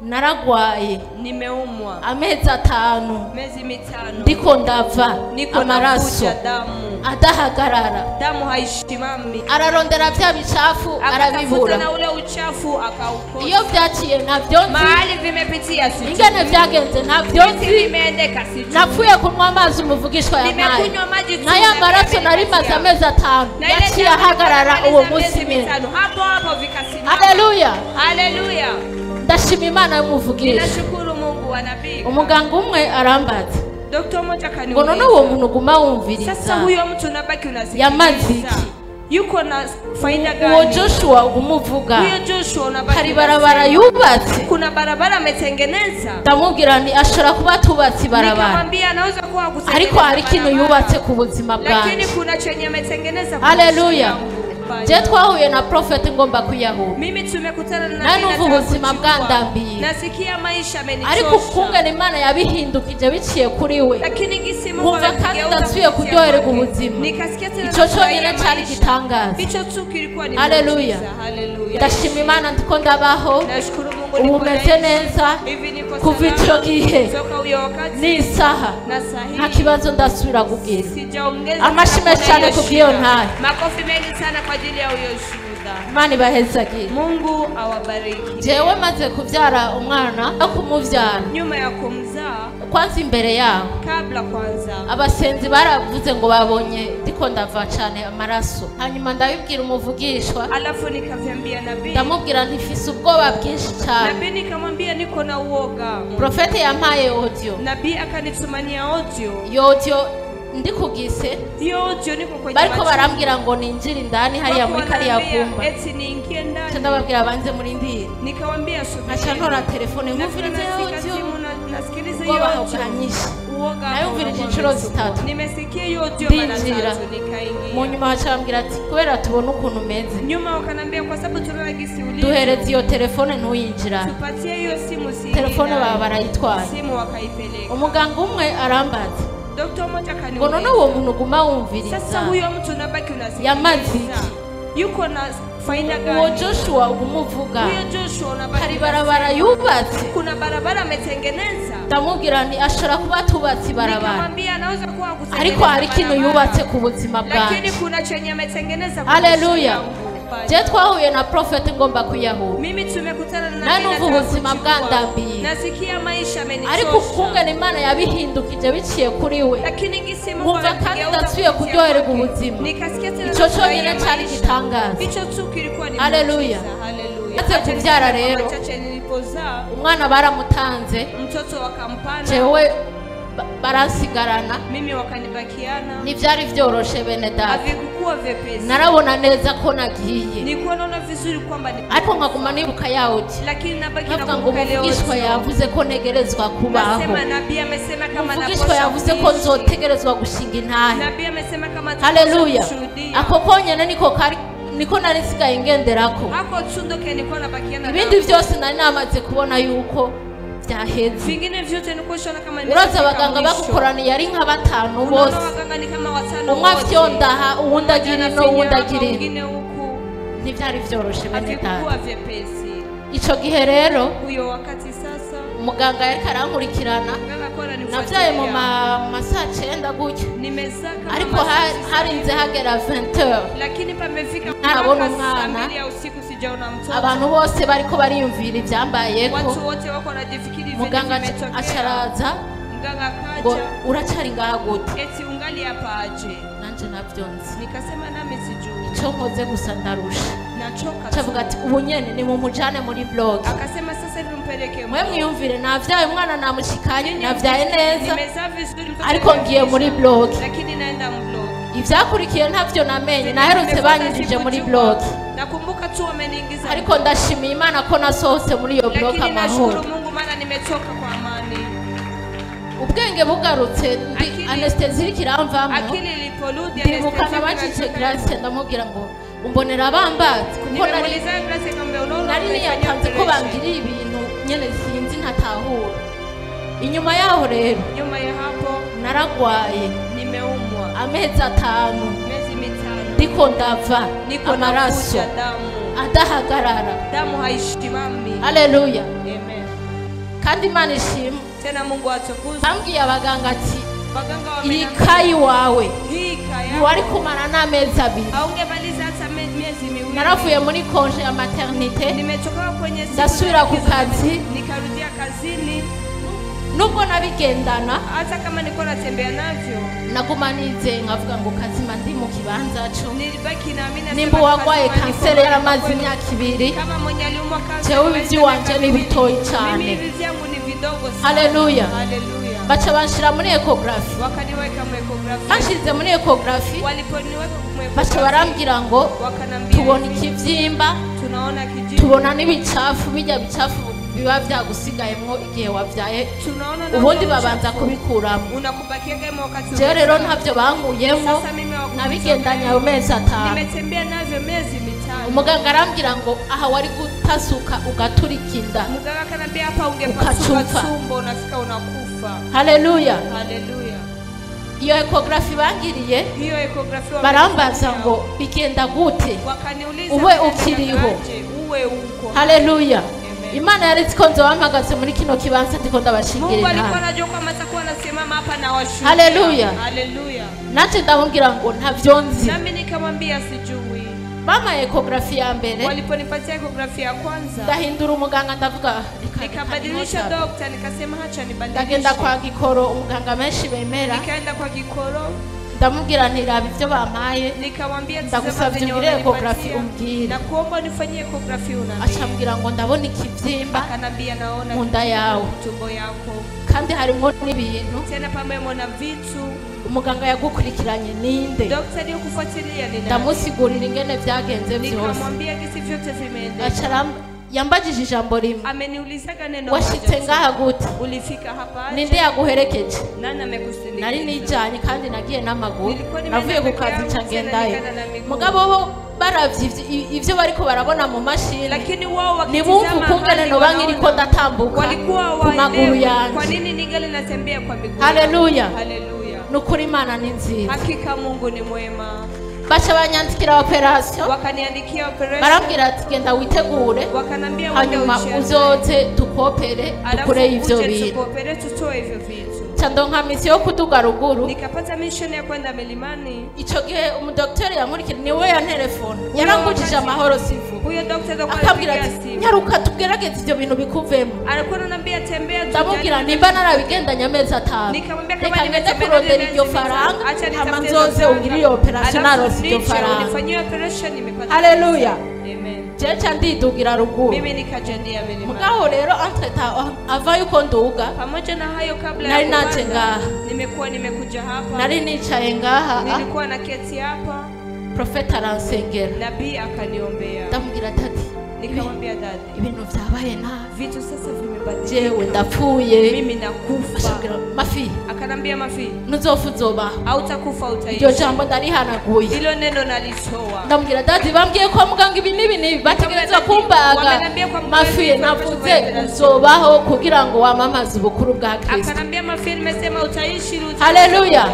naragwaye nimeumwa amezi atanu miezi mitano ndiko ndava amaraso adahagarara damu haishimami ararondera vya bicafu arabibura na ule uchafu akaukosa iyo vyaciye navyo nzi mahali vimepitia sijui ingene vyagenze navyo nzi vimeendeka sijui napfuye kunywa amazi umuvugishwa ya mayi nimekunywa maji tu nayo amaraso nari maze amezi atanu yaciye ahagarara uwo munsi mwe hapo vikasimama. haleluya haleluya ndashima Imana y'umuvugisha nashukuru Mungu wa nabii umuganga umwe arambaza Dr. Moja kaniuliza ngo none uwo muntu guma wumviriza sasa huyo mtu unabaki unasikiliza yamaziki yuko na faida gani uwo Joshua umuvuga huyo Joshua unabaki hari barabara yubatse kuna barabara ametengeneza ndamubwira nti ashobora kuba tubatse barabara nikamwambia anaweza kuwa kutengeneza ariko hari kintu yubatse ku buzima bwanjye lakini kuna chenye ametengeneza haleluya je twahuye na prophet ngomba kuyaho mimi tumekutana na nabii na ubuzima bwandambiye nasikia maisha amenichosha ariko kungana Imana yabihindukije biciye kuri we lakini ngisi Mungu anatasuye kuryoherwa ubuzima nikasikia tena ico cyonyine cyari gitangaza ico tu kilikuwa ni haleluya ndashima Imana ndiko ndabaho nashukuru Mungu umeze neza kuva ico gihe n'isaha nta kibazo ndasubira kugira amashime cyane kubwiyo ntari makofi mengi sana kwa ajili ya huyo shuhuda. Imana ibahezagire. Mungu awabariki. Jewe maze kuvyara umwana no kumuvyara nyuma ya kumzaa kwanza imbere yaho kabla kwanza abasenzi baravuze ngo babonye ndiko ndava cyane amaraso hanyuma ndabibwira umuvugishwa alafu nikavyambia nabii ndamubwira ntifise ubwoba bwinshi cyane nabii nikamwambia niko na uoga Prophet yampaye audio nabii akanitumania audio ndikugise audio niko kwenye bariko barambwira ngo ninjire indani hariya muri kariya kumba eti niingie ndani ndababwira banze muri ndiri nikamwambia subiri acantora telefone nguvirize audio nasikiliza hiyo uoga nayumvirije inshuro zitatu nimesikia hiyo audio mara tatu nikaingia mu nyuma bacambwira ati kubera tubona ukuntu umeze nyuma wakanambia kwa sababu tunaona gisi ulizo duhereze iyo telefone ntuyinjira tupatie hiyo simu telefone baba barayitwara simu wakaipeleka umuganga umwe arambaza Dr. Moja kaniuliza ngo none uwo muntu guma wumviriza sasa huyo mtu unabaki unasikiliza yamaziki yuko na faida gani uwo Joshua umuvuga huyo Joshua unabaki hari barabara yubatse kuna barabara ametengeneza ndamubwira nti ashobora kuba tubatse barabara nikamwambia anaweza kuwa kutengeneza ariko hari kintu yubatse ku buzima bwanjye lakini kuna chenye ametengeneza haleluya je twahuye na prophet ngomba kuyaho mimi tumekutana na nabii na ubuzima bwandambiye nasikia maisha amenichosha ariko kungana Imana yabihindukije biciye kuri we lakini ngisi Mungu anatasuye kuryoherwa ubuzima nikasikia tena ico cyonyine cyari gitangaza ico tu kilikuwa ni haleluya hata kuvyara rero umwana baramutanze mtoto wakampana jewe barasigarana mimi wakanibakiana nivyari vyoroshe bene data havikuwa vyepesi narabona neza ko nagiye nilikuwa naona vizuri kwamba ariko nkaguma nibuka yaho lakini nabaki na kumbuka leo umuvugishwa yavuze ko negerezwa kubaho nasema nabii amesema kama umuvugishwa yavuze ko nzotegerezwa gushinga intahe nabii amesema kama haleluya ako konyene niko narisigaye ngenderako ako tsundoke niko nabakiana ibindi vyose nari namaze kubona yuko vyaheze vingine vyote niko shona kama uraza abaganga bagukoraniye ari nka batanu bose umwe afyondaha uwundi agira ino uwundi agira ino ntivyari vyoroshe bene data ico gihe rero uyo wakati sasa umuganga yariko arankurikirana navyaye mu masaha 9 gutyo ariko harinze hagera 20h lakini pamefika ntabona umwana abantu bose bariko bariyumvira ivyambayeko watu wote wako wanajifikiri muganga acaraza ngo uracari ngaha gute eti ungali hapa aje nanje navyonze nikasema nami sijui ico nkoze gusa ndarusha nachoka cavuga ati ubu nyene ni mu mujane muri blog akasema sasa hivi mpeleke mwe mwiyumvire navyaye umwana namushikanye navyaye neza nimeza vizuri ariko ngiye muri blog lakini naenda mu blog ivyakurikiye ntavyo namenye naherutse banyinjije muri blog nakumbuka tu wameniingiza ariko ndashimiye Imana ko nasohotse muri iyo blog amahoro nashukuru Mungu maana nimetoka kwa amani ubwenge bugarutse anesthesie kiramvamo akili iliporudi ndibukana bacice Grace ndamubwira ngo umbonera bambazi kuko nari niyatanze ko bangiriye ibintu nyene sinzi ntatahura inyuma yaho rero nyuma ya hapo naragwaye nimeumwa amezi atanu miezi mitano ndiko ndava amaraso damu adahagarara damu haishimami haleluya amen kandi Imana ishimwe. Tena Mungu atukuzwe. Bambwiye abaganga ati Baganga iyi wamenambia kayi wawe hii kaya wari kumara n'amezi abiri. haungemaliza hata miezi miwili. Naravuye muri congé ya maternité Nimetoka kwenye siku ndasubira ku kazi, nikarudia kazini. nubwo nabigendana Hata kama niko natembea navyo naguma nize nkavuga ngo kazima ndi mu kibanza cyo. nilibaki naamini Nimba wagwaye kanseri yaramaze imyaka 2, kama mwenye aliumwa kanseri jewe ibyo wanje ni bitoyi cyane. mimi hivi yangu ni vidogo sana. Haleluya. Haleluya. Baca banshira muri ecography. Wakaniweka mu ecography. Bashize muri ecography Waliponiweka mu ecography baca barambwira ngo wakanambia tubona ikivyimba, tunaona kijiji, tubona n'ibicafu, bijya bicafu biba byagusigayemwo igihe wavyaye, tunaona na ubundi babanza kubikuramo. unakubakia kama wakati Je rero ntavyo bankuyemo, sasa mimi nabigendanye ayo mezi 5. nimetembea navyo miezi 5. Umuganga arambwira ngo aha wari gutasuka ugaturika inda. Muganga akanambia hapa ungepasuka Ukachupa. tumbo unafika unakufa. Haleluya. Haleluya. Iyo ecography bangiriye Hiyo ecography barambaza ngo bigenda gute wakaniuliza uwe ukiriho. uwe uko. Haleluya. Amen. Imana yari ikonze wampagaze muri kino kibanza ndiko ndabashingira Mungu alikuwa Imana. anajua kwamba atakuwa anasimama hapa na washuhudia. Haleluya. Haleluya. Naje ndamubwira ngo ntavyo nzi. Nami nikamwambia sijui. Mama ecography ya mbere Waliponipatia ecography ya kwanza ndahindura umuganga ndavuga nikabadilisha doctor, nikasema acha nibadilishe. ndagenda kwa Gikoro, umuganga menshi bemera, Nikaenda kwa Kikoro ndamubwira ntiraba ibyo bampaye, nikamwambia ndagusavye ungire ecography umbwire. na kuomba nifanyie ecography unaniambia. Acambwira ngo ndabona ikivyimba Akanambia naona mu nda yawe tumbo yako, kandi harimo n'ibintu. tena pamoja na vitu. Umuganga yagukurikiranye ninde? Doctor aliyokufuatilia ni nani? Ndamusigurira ingene vyagenze vyose. Nikamwambia gisi vyote vimeenda. Yambajije ijambo rimwe, Ameniulizaga neno washitse ngaha gute? ulifika hapa aje? Ninde yaguherekeje? Nani amekusindikiza? Nari nijanye kandi nagiye n'amaguru, Nilikuwa nimeenda navuye ku peke kazi yangu, nca tena ngendayo. nikaenda na miguu. Mugabo bo baravye ivyo bariko barabona mu mashini, Lakini wao nibumva wakitizama ukungene hali noba nkiriko wanaona ndatambuka walikuwa ku maguru waelewe kwa yanje. nini ningali natembea kwa miguu. Haleluya. Haleluya. Nukuri Imana ni nziza. Hakika Mungu ni mwema. Baca banyandikira operation, Wakaniandikia operation. barambwira ati genda witegure, Wakanambia hanyuma uzoze tukopere tukure ivyo bintu. tukopere tutoe hivyo vitu. Ndonka misi yo kuduga ruguru. Nikapata mission ya kwenda milimani. Ico gihe umudoktori yankurikira niwe ya telefone yarangujije amahoro sivu. Huyo daktari akabwira ati nyaruka tugerageze ivyo bintu bikuvemo. alikuwa ananiambia tembea tu. Ndamubwira nimba narabigendanye amezi 5. Nikamwambia kama reka ngende nimetembea kurondera iryo faranga, hama nzoze ungire iyo operation narose iryo faranga. Nifanyie operation nimepata. Haleluya. Amen. Jecha ndidugira ruguru. Mimi nikajendia milimani. Mugabo rero entreta ava yuko nduga. Pamoja na hayo kabla nari ya naje ngaha. nimekuja hapa. Nari nicaye ngaha. Nilikuwa na keti hapa. Prophet aransengera. Nabii akaniombea. Ndamubwira tati. Nikamwambia dadi, ibintu vyabaye na vitu sasa vimebadilika. Jewe ndapfuye. Mimi nakufa. Mafi. Akanambia Mafi, nuzofu zoba. Hautakufa utaishi. Iryo jambo ndarihanaguye. Hilo neno nalitoa. Ndamubwira dadi bambwiye kwa muganga ibi nibi bategereza kumbaga. Mafi navuze uzobaho kugira ngo wamamaze ubukuru bwa Kristo. Akanambia Mafi, nimesema utaishi. Haleluya.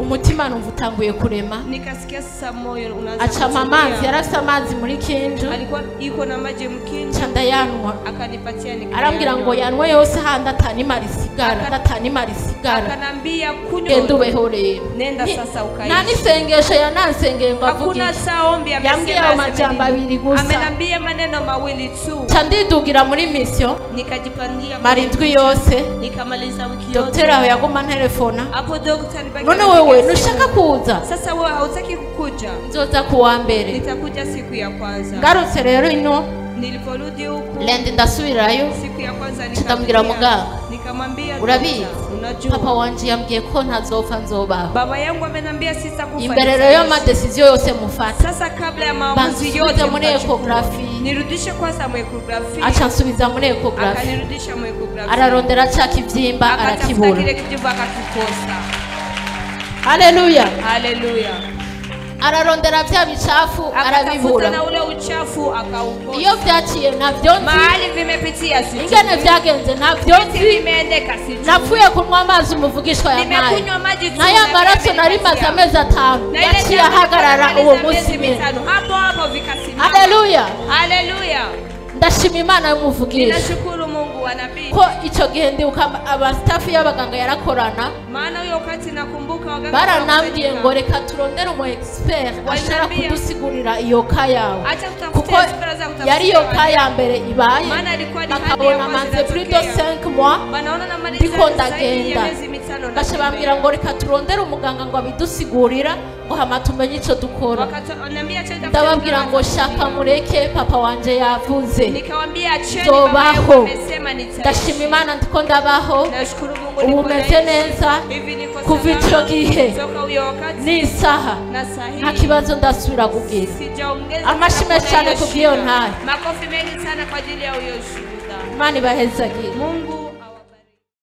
Umutima numva utanguye kurema. Nikasikia sasa moyo unaanza acama amazi, yarasa amazi muri kinju. Alikuwa iko na maji mkinju. Canda yanwa. Akanipatia nikanywa. Arambwira ngo yanwe yose handa atanimara isigara. Akanambia kunywa. Genda ubeho rero. Nenda sasa ukaishi. Nani sengesho yanansengeye ngo avuge. Hakuna saombi amesema. Yambwiye amajambo abiri gusa. Amenambia maneno mawili tu. Candidugira muri mission. Nikajipangia marindwi yose. Nikamaliza wiki yote. Daktari aho yaguma telefona. Hapo daktari baki. None wewe nushaka kuza? Sasa wewe hautaki kukuja. Nzoza kuwa mbere. Nitakuja siku ya kwanza. Ngarutse rero ino. Niliporudi huku. Lendi ndasubirayo. Siku ya kwanza ndamubwira muganga. Nikamwambia urabizi. Unajua. Papa wanje yambwiye ko ntazopfa nzobaho. Baba yangu amenambia sitakufa. Imbere rero y'amadecision yose mufata. Sasa kabla ya maamuzi yote muri ecography. Nirudishe kwanza mu ecography. Acha nsubiza muri ecography. Akanirudisha mu ecography. Ararondera cha kivyimba arakibura. Akatafuta kile kivyimba akakikosa. Haleluya. Haleluya. Ararondera vya bichafu arabibura. Na ule uchafu akaukosa. Iyo vyaciye navyo nzi. Mahali vimepitia sisi. Ingene vyagenze navyo nzi. Vimeendeka sisi. Napfuye kunywa amazi umuvugishwa ya mayi. Nimekunywa maji tu. Na ya maraso narimaze amezi 5. Yaciye ahagarara uwo munsi mwe. Hapo vikasimama. Haleluya. Haleluya. Ndashima Imana y'umuvugisha. Ninashukuru Mungu wanabii. ko ico gihe ndibuka abastaff y'abaganga yarakorana Maana huyo wakati nakumbuka waganga baranambwiye ngo reka turondere umu expert ashara kudusigurira iyo ka yawe kuko yari iyo ka ya mbere ibaye bakabona manze plus de 5 mois ndiko ndagenda bashe bambwira ngo reka turondere umuganga ngo abidusigurira ngo hama tumenye ico dukora. Ndababwira ngo shaka mureke papa wanje yavuze zobaho, ndashima Imana ndiko ndabaho ubu meze neza kuva ico gihe n'isaha nta kibazo ndasubira kugira. Amashime cyane kubwiyo ntahe. Makofi mengi sana kwa ajili ya huyo shuhuda. Imana ibahezagire. Mungu